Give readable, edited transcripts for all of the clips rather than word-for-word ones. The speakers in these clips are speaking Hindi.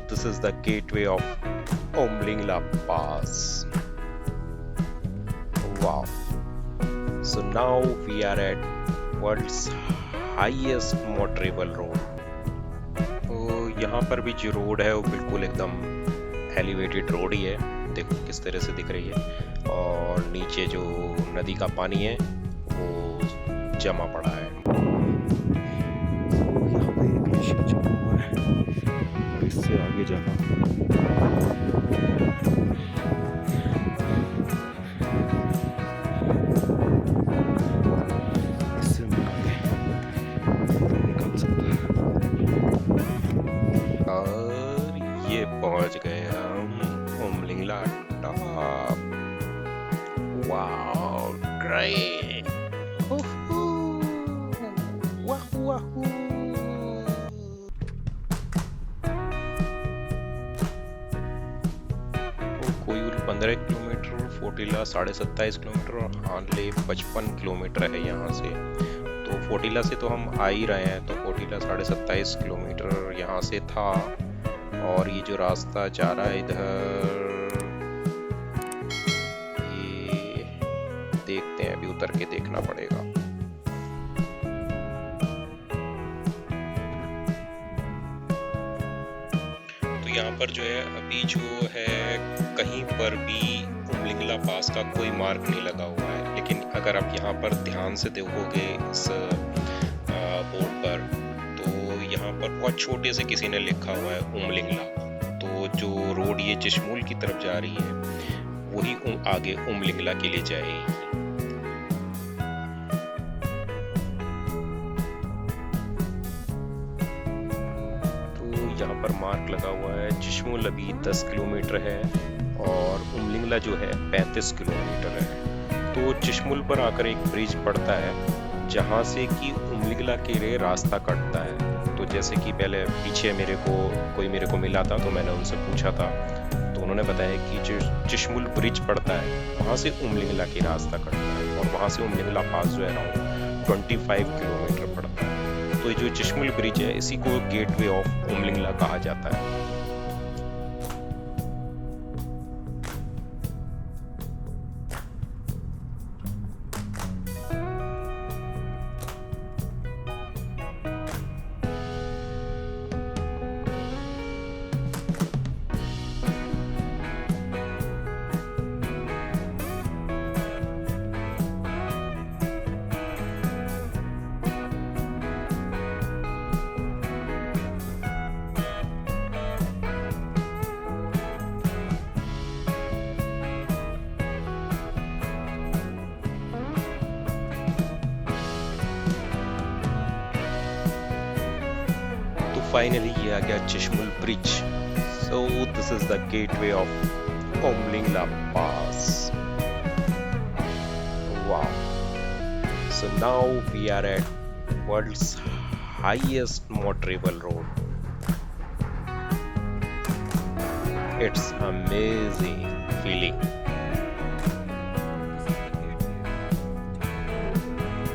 this is the gateway of Omlingla Pass. Wow. So now we are at world's highest motorable road. तो यहाँ पर भी जो रोड है वो बिल्कुल एकदम एलिवेटेड रोड ही है। देखो किस तरह से दिख रही है, और नीचे जो नदी का पानी है वो जमा पड़ा है। यहाँ पे एक ग्लेशियर जमा हुआ है और इससे आगे जाना इससे निकल सकता है। और ये पहुंच गए हम ओमलिंगला टॉप। वाओ ग्रेट, वाहू वाहू। कोयूर 15 किलोमीटर, फोटिला 27.5 किलोमीटर और हानले 55 किलोमीटर है यहाँ से। तो फोटिला से तो हम आ ही रहे हैं, तो फोटिला 27.5 किलोमीटर यहाँ से था। और ये जो रास्ता जा रहा है इधर, ये देखते हैं, अभी उतर के देखना पड़ेगा। तो यहाँ पर जो है अभी जो है कहीं पर भी ओमलिंगला पास का कोई मार्क नहीं लगा हुआ है, लेकिन अगर आप यहाँ पर ध्यान से देखोगे इस बोर्ड पर, तो यहाँ पर बहुत छोटे से किसी ने लिखा हुआ है ओमलिंगला। तो जो रोड ये चिशमूल की तरफ जा रही है वही आगे ओमलिंगला के लिए जाएगी। यहाँ पर मार्क लगा हुआ है, चिशमूल अभी 10 किलोमीटर है और ओमलिंगला जो है 35 किलोमीटर है। तो चिशमूल पर आकर एक ब्रिज पड़ता है जहाँ से कि ओमलिंगला के लिए रास्ता कटता है। तो जैसे कि पहले पीछे मेरे को मिला था, तो मैंने उनसे पूछा था, तो उन्होंने बताया कि जो चिशमूल ब्रिज पड़ता है वहाँ से ओमलिंगला की रास्ता कटता है, और वहाँ से ओमलिंगला पास जो है अराउंड 25 किलोमीटर पड़ता है। तो ये जो चिशमूल ब्रिज है इसी को गेटवे ऑफ ओमलिंगला कहा जाता है। फाइनली ये आ गया Chisumle bridge. So this is the gateway of Umling La pass. Wow, so now we are at world's highest motorable road. It's amazing feeling.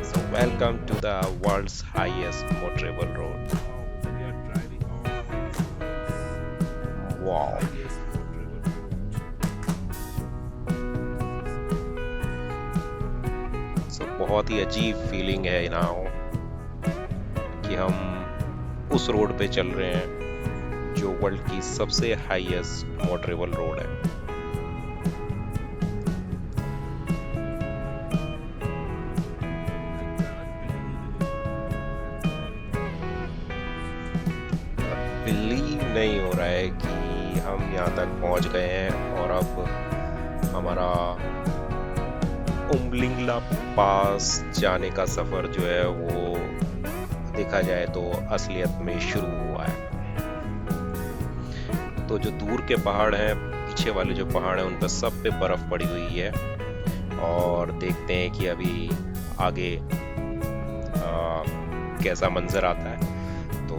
So welcome to the world's highest motorable road. Wow. So बहुत ही अजीब फीलिंग है ना कि हम उस रोड पे चल रहे हैं जो वर्ल्ड की सबसे हाईएस्ट मोटरेबल रोड है। बिलीव नहीं हो रहा है कि हम यहाँ तक पहुँच गए हैं, और अब हमारा ओमलिंगला पास जाने का सफ़र जो है वो देखा जाए तो असलियत में शुरू हुआ है। तो जो दूर के पहाड़ हैं, पीछे वाले जो पहाड़ हैं, उन पर सब पे बर्फ़ पड़ी हुई है, और देखते हैं कि अभी आगे कैसा मंजर आता है। तो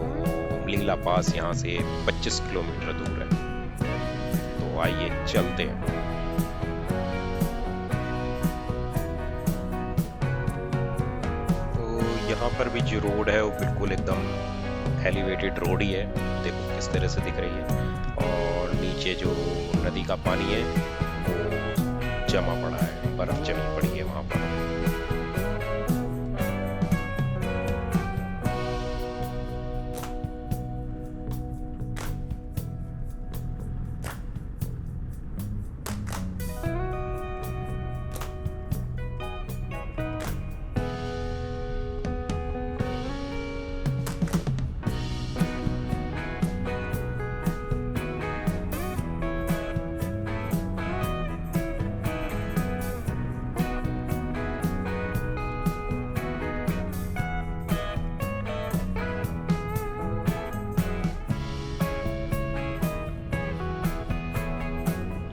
ओमलिंगला पास यहाँ से 25 किलोमीटर दूर है, तो आइए चलते हैं। तो यहाँ पर भी जो रोड है वो बिल्कुल एकदम एलिवेटेड रोड ही है, देखो किस तरह से दिख रही है। और नीचे जो नदी का पानी है वो जमा पड़ा है, बर्फ जमी पड़ी है वहां पर।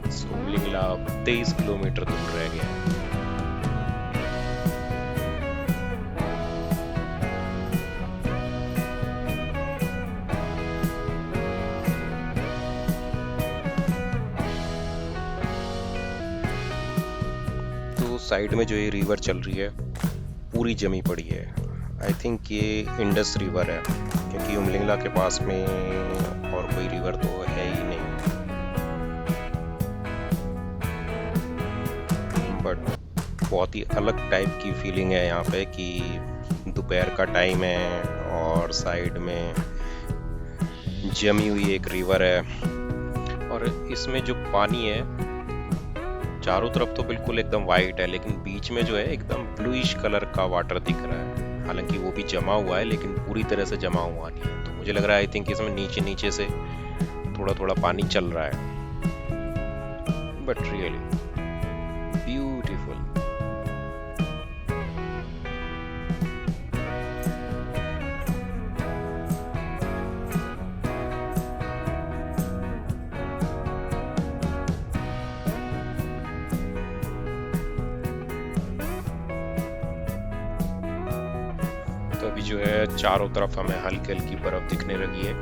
सोमलिंगला 23 किलोमीटर दूर रह गया है। तो साइड में जो ये रिवर चल रही है पूरी जमी पड़ी है। आई थिंक ये इंडस रिवर है, क्योंकि उमलिंगला के पास में और कोई रिवर तो है ही नहीं। बट बहुत ही अलग टाइप की फीलिंग है यहाँ पे कि दोपहर का टाइम है और साइड में जमी हुई एक रिवर है, और इसमें जो पानी है चारों तरफ तो बिल्कुल एकदम वाइट है, लेकिन बीच में जो है एकदम ब्लूइश कलर का वाटर दिख रहा है। हालांकि वो भी जमा हुआ है लेकिन पूरी तरह से जमा हुआ नहीं है। तो मुझे लग रहा है आई थिंक इसमें नीचे नीचे से थोड़ा थोड़ा पानी चल रहा है। But really beautiful. तो अभी जो है चारों तरफ हमें हल्की हल्की बर्फ दिखने लगी है,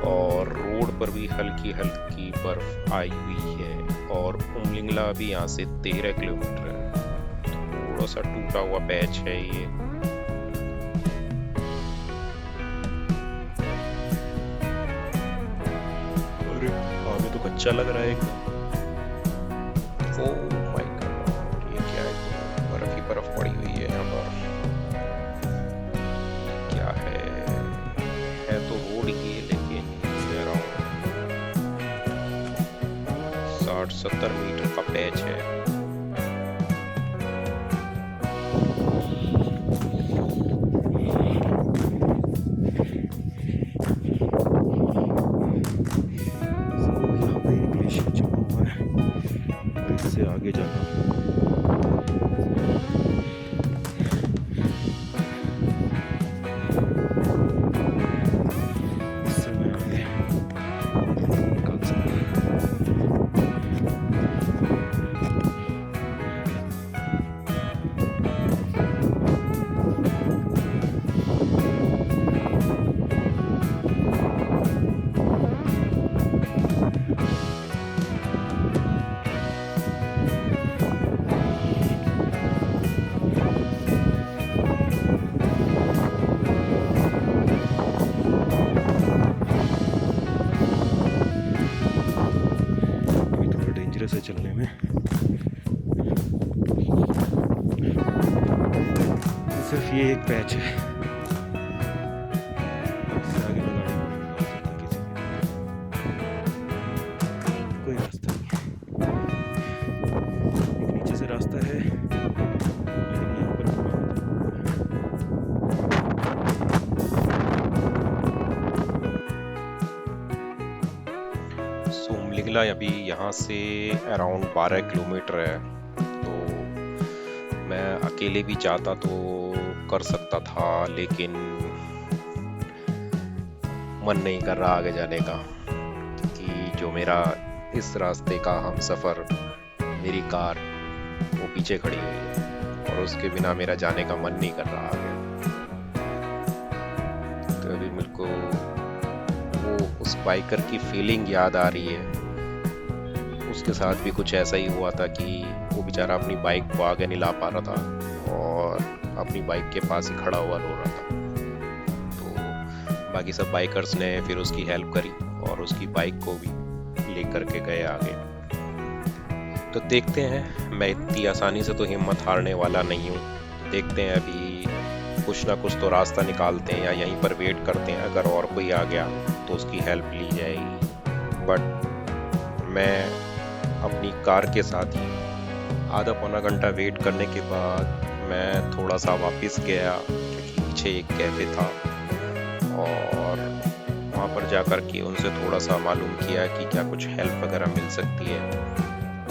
और रोड पर भी हल्की हल्की बर्फ आई हुई है। और उमलिंगला भी यहाँ से 13 किलोमीटर है। थोड़ा सा टूटा हुआ पैच है ये। अरे आगे तो कच्चा लग रहा है एकदम। ओह माय गॉड, ये क्या है? बर्फ ही बर्फ पड़ी हुई है यहाँ पर। क्या है तो रोड ही, लेकिन 60-70 मीटर का पैच है। यहाँ पे एक ग्लेशियर जमा हुआ है और इससे आगे जाना इससे मैं आगे निकल सकता से चलने में। सिर्फ ये एक पैच है, इससे आगे मैं गाड़ी नहीं निकाल सकता किसी भी। कोई रास्ता नहीं है, एक नीचे से रास्ता है, लेकिन यहाँ पर सोमलिंगला अभी यहाँ से अराउंड 12 किलोमीटर है। तो मैं अकेले भी जाता तो कर सकता था, लेकिन मन नहीं कर रहा आगे जाने का, क्योंकि जो मेरा इस रास्ते का हम सफ़र, मेरी कार वो पीछे खड़ी हुई है और उसके बिना मेरा जाने का मन नहीं कर रहा आगे। तो अभी मेरे को वो उस बाइकर की फीलिंग याद आ रही है। उसके साथ भी कुछ ऐसा ही हुआ था कि वो बेचारा अपनी बाइक को आगे नहीं ला पा रहा था और अपनी बाइक के पास ही खड़ा हुआ रो रहा था। तो बाकी सब बाइकर्स ने फिर उसकी हेल्प करी और उसकी बाइक को भी लेकर के गए आगे। तो देखते हैं, मैं इतनी आसानी से तो हिम्मत हारने वाला नहीं हूँ। देखते हैं, अभी कुछ ना कुछ तो रास्ता निकालते हैं या यहीं पर वेट करते हैं। अगर और कोई आ गया तो उसकी हेल्प ली जाएगी। बट मैं अपनी कार के साथ ही आधा पौना घंटा वेट करने के बाद मैं थोड़ा सा वापस गया, क्योंकि पीछे एक कैफ़े था, और वहाँ पर जाकर के उनसे थोड़ा सा मालूम किया कि क्या कुछ हेल्प वगैरह मिल सकती है।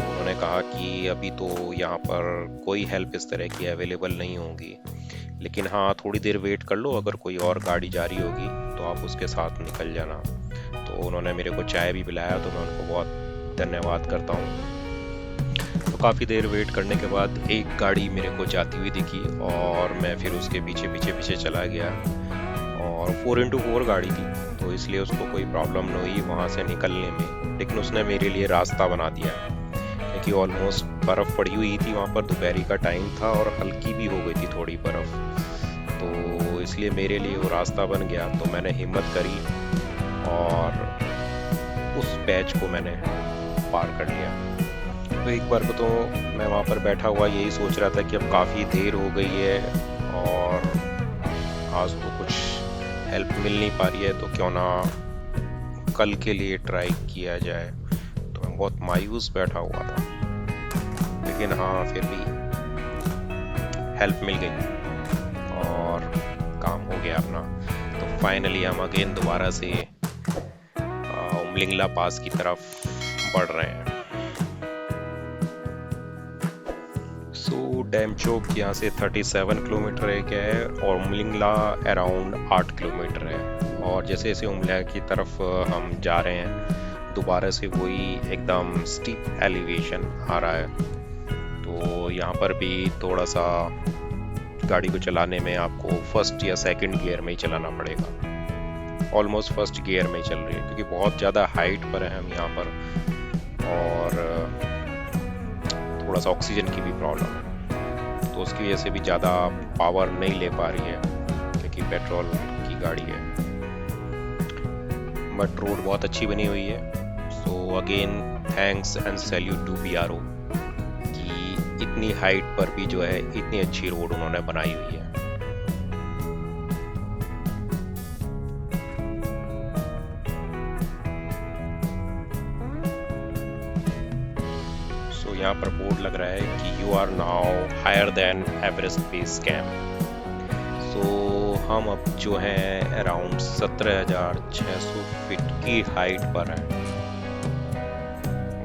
उन्होंने कहा कि अभी तो यहाँ पर कोई हेल्प इस तरह की अवेलेबल नहीं होगी, लेकिन हाँ थोड़ी देर वेट कर लो, अगर कोई और गाड़ी जा रही होगी तो आप उसके साथ निकल जाना। तो उन्होंने मेरे को चाय भी पिलाया, तो मैं उनको बहुत धन्यवाद करता हूँ। तो काफ़ी देर वेट करने के बाद एक गाड़ी मेरे को जाती हुई दिखी और मैं फिर उसके पीछे पीछे पीछे चला गया, और 4x4 गाड़ी थी, तो इसलिए उसको कोई प्रॉब्लम नहीं हुई वहाँ से निकलने में। लेकिन उसने मेरे लिए रास्ता बना दिया, क्योंकि ऑलमोस्ट बर्फ़ पड़ी हुई थी वहाँ पर, दोपहरी का टाइम था और हल्की भी हो गई थी थोड़ी बर्फ़, तो इसलिए मेरे लिए वो रास्ता बन गया। तो मैंने हिम्मत करी और उस पैच को मैंने पार कर लिया। तो एक बार को तो मैं वहाँ पर बैठा हुआ यही सोच रहा था कि अब काफ़ी देर हो गई है और आज तो कुछ हेल्प मिल नहीं पा रही है, तो क्यों ना कल के लिए ट्राई किया जाए। तो मैं बहुत मायूस बैठा हुआ था, लेकिन हाँ फिर भी हेल्प मिल गई और काम हो गया अपना। तो फाइनली हम अगेन दोबारा से उमलिंगला पास की तरफ बढ़ रहे हैं। डैमचोक यहाँ से 37 किलोमीटर है और उमलिंगला अराउंड 8 किलोमीटर है। और जैसे जैसे उमलिंगला की तरफ हम जा रहे हैं, दोबारा से वही एकदम स्टीप एलिवेशन आ रहा है। तो यहाँ पर भी थोड़ा सा गाड़ी को चलाने में आपको फर्स्ट या सेकंड गियर में ही चलाना पड़ेगा। ऑलमोस्ट फर्स्ट गियर में ही चल रही है, क्योंकि बहुत ज़्यादा हाइट पर है हम यहाँ पर, और थोड़ा सा ऑक्सीजन की भी प्रॉब्लम है, तो उसकी वजह से भी ज़्यादा पावर नहीं ले पा रही है, क्योंकि पेट्रोल की गाड़ी है। बट रोड बहुत अच्छी बनी हुई है। So again thanks and salute to BRO कि इतनी हाइट पर भी जो है इतनी अच्छी रोड उन्होंने बनाई हुई है। यहाँ पर बोर्ड लग रहा है कि you are now higher than Everest base camp. So हम अब जो है अराउंड 17,600 फीट की हाइट पर हैं।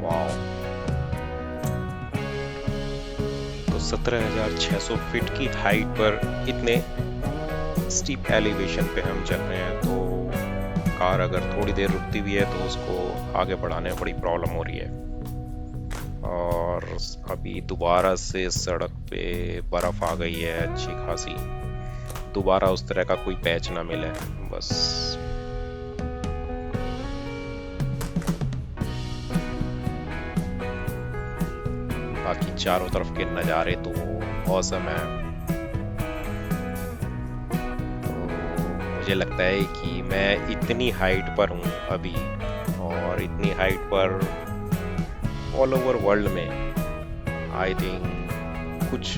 वाओ! तो 17,600 फीट की हाइट पर इतने स्टीप एलिवेशन पे हम चल रहे हैं, तो कार अगर थोड़ी देर रुकती भी है तो उसको आगे बढ़ाने में बड़ी प्रॉब्लम हो रही है। और अभी दोबारा से सड़क पे बर्फ आ गई है अच्छी खासी। दोबारा उस तरह का कोई पैच ना मिले बस। बाकी चारों तरफ के नज़ारे तो औसम है। तो मुझे लगता है कि मैं इतनी हाइट पर हूँ अभी, और इतनी हाइट पर ऑल ओवर वर्ल्ड में आई थिंक कुछ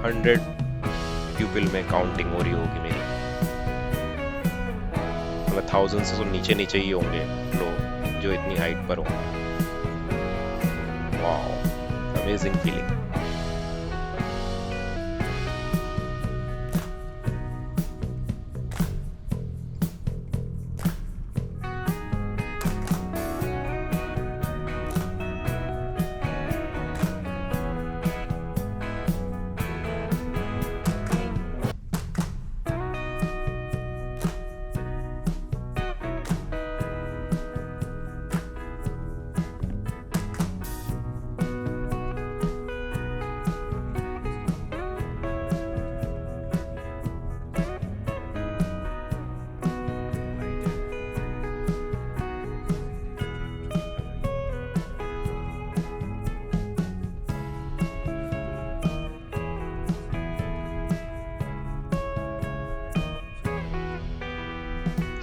100 पीपल में काउंटिंग हो रही होगी मेरी, मतलब 1000 से तो नीचे नीचे ही होंगे लोग जो इतनी हाइट पर होंगे। Wow, amazing feeling.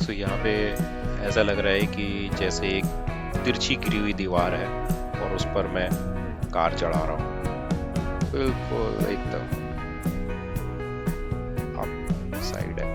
सो यहाँ पे ऐसा लग रहा है कि जैसे एक तिरछी गिरी हुई दीवार है और उस पर मैं कार चढ़ा रहा हूँ, बिल्कुल एकदम अप साइड है।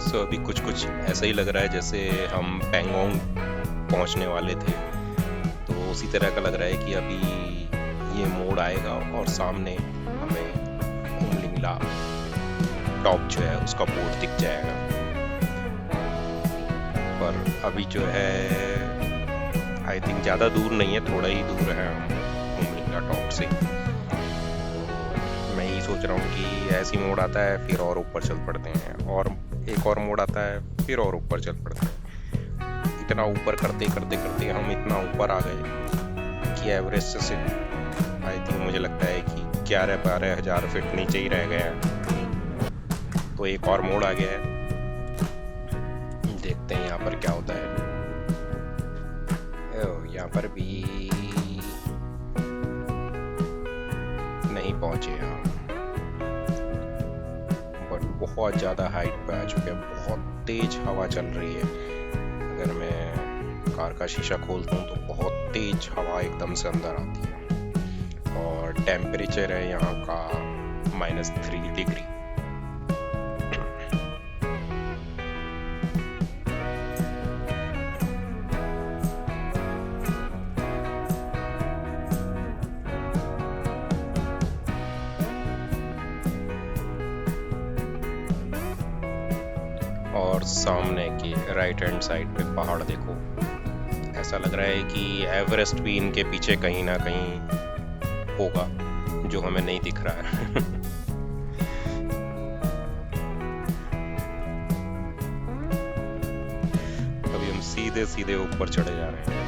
सो अभी कुछ कुछ ऐसा ही लग रहा है जैसे हम पैंगोंग पहुंचने वाले थे, तो उसी तरह का लग रहा है कि अभी ये मोड़ आएगा और सामने हमें उमलिंगला टॉप जो है उसका बोर्ड दिख जाएगा। पर अभी जो है आई थिंक ज़्यादा दूर नहीं है, थोड़ा ही दूर है उमलिंगला टॉप से। मैं यही सोच रहा हूँ कि ऐसी मोड़ आता है फिर और ऊपर चल पड़ते हैं, और एक और मोड़ आता है फिर और ऊपर चल पड़ते हैं। इतना ऊपर करते करते करते हम इतना ऊपर आ गए कि एवरेस्ट से आई थिंक मुझे लगता है कि 11-12 हज़ार फीट नीचे ही रह गए हैं। तो एक और मोड़ आ गया है, देखते हैं यहाँ पर क्या होता है। यहाँ पर भी नहीं पहुंचे हम, बट बहुत ज़्यादा हाइट पे आ चुके हैं, बहुत तेज हवा चल रही है। अगर मैं कार का शीशा खोलता हूँ तो बहुत तेज हवा एकदम से अंदर आती है, और टेम्परेचर है यहाँ का -3 डिग्री। और सामने की राइट हैंड साइड पे पहाड़ देखो, ऐसा लग रहा है कि एवरेस्ट भी इनके पीछे कहीं ना कहीं होगा जो हमें नहीं दिख रहा है। अभी हम सीधे सीधे ऊपर चढ़े जा रहे हैं।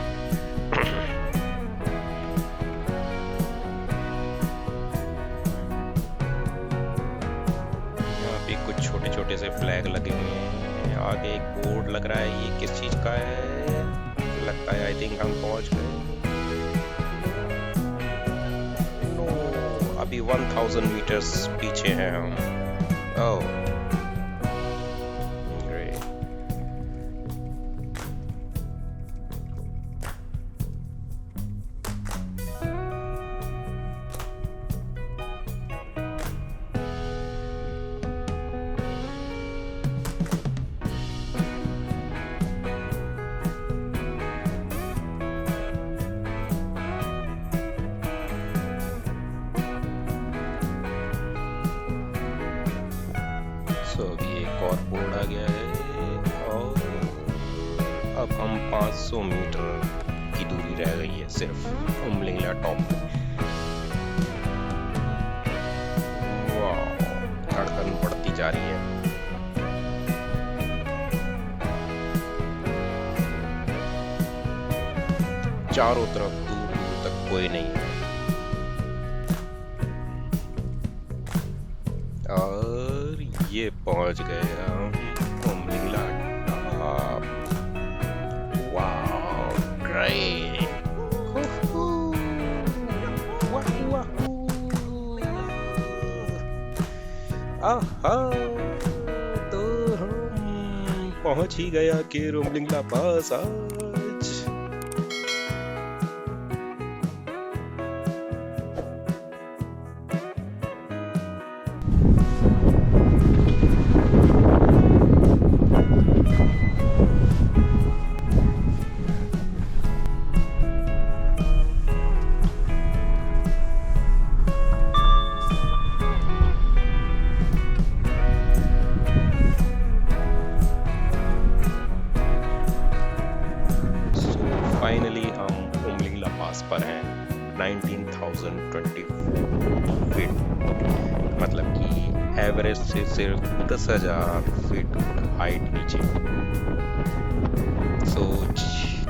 यहाँ पे कुछ छोटे छोटे से फ्लैग लगे हुए हैं, आगे एक बोर्ड लग रहा है, ये किस चीज का है लगता है। आई थिंक हम पहुंच गए। नो, अभी 1000 मीटर्स पीछे हैं हम। Oh great. अभी एक और बोर्ड आ गया है, और अब हम 500 मीटर की दूरी रह गई है सिर्फ उमलिंगला टॉप पे। वाह, धड़कन बढ़ती जा रही है। चारों तरफ दूर दूर तक कोई नहीं है, और ये पहुंच गए हम उमलिंगला टॉप। Wow great. आहा, तो हम पहुंच ही गया कि उमलिंगला पास आज। फाइनली हम उमलिंग ला पास पर हैं 19,024 फीट, मतलब कि एवरेज से सिर्फ 10,000 फीट हाइट नीचे।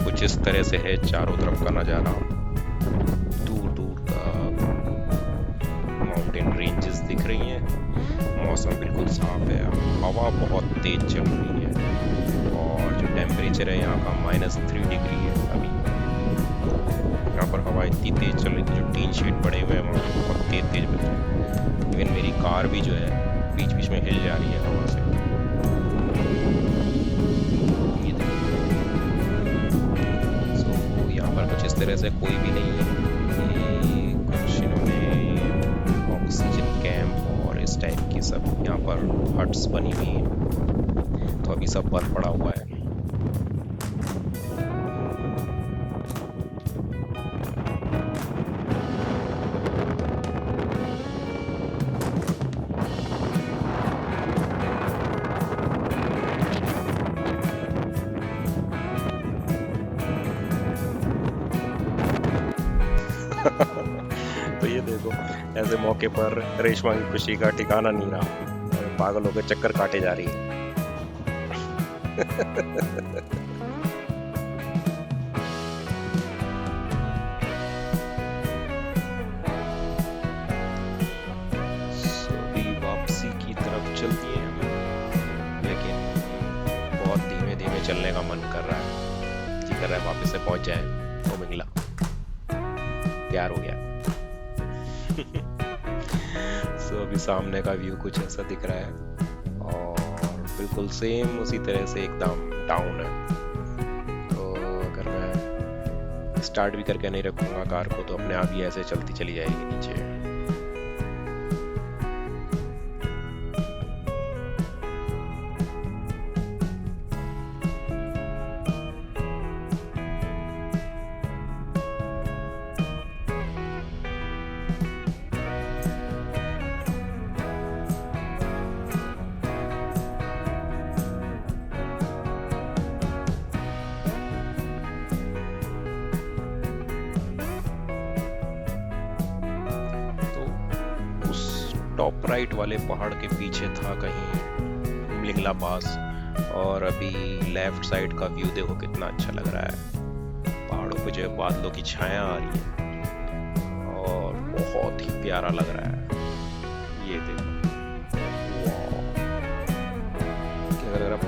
कुछ इस तरह से है चारों तरफ का नज़ारा, दूर दूर तक माउंटेन रेंजेस दिख रही हैं, मौसम बिल्कुल साफ है, हवा बहुत तेज चल रही है और जो टेम्परेचर है यहाँ का -3 डिग्री है अभी। यहाँ पर हवा इतनी तेज चल रही थी, जो टीन शीट पड़े हुए हैं वहाँ बहुत तेज बज रहे हैं। इवन मेरी कार भी जो है बीच बीच में हिल जा रही है हवा से। यहाँ पर कुछ इस तरह से कोई भी नहीं है, ये कुछ इन्होंने ऑक्सीजन कैंप और इस टाइप की सब यहाँ पर हट्स बनी हुई हैं, तो अभी सब बंद पड़ा हुआ है। तो ये देखो, ऐसे मौके पर रेशमा की खुशी का ठिकाना नहीं रहा, पागल होकर चक्कर काटे जा रही है। अभी वापसी की तरफ चलती है हम, लेकिन बहुत धीमे धीमे चलने का मन कर रहा है, जी कर रहा है वापस से पहुंच जाए उमलिंग ला। प्यार हो गया। अभी सामने का व्यू कुछ ऐसा दिख रहा है और बिल्कुल सेम उसी तरह से एकदम डाउन है। तो अगर मैं स्टार्ट भी करके नहीं रखूंगा कार को, तो अपने आप ही ऐसे चलती चली जाएगी नीचे। टॉप राइट वाले पहाड़ के पीछे था कहीं उमलिंग ला पास, और अभी लेफ्ट साइड का व्यू देखो कितना अच्छा लग रहा है। पहाड़ों पे जो है बादलों की छाया आ रही है और बहुत ही प्यारा लग रहा है। ये देखो, वाह,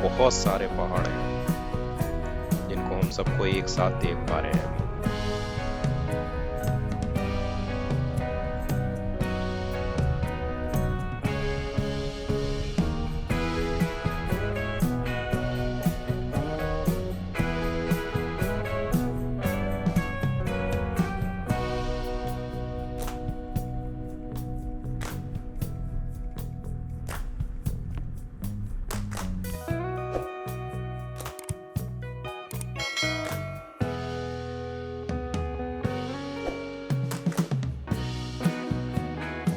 बहुत सारे पहाड़ हैं जिनको हम सबको एक साथ देख पा रहे हैं।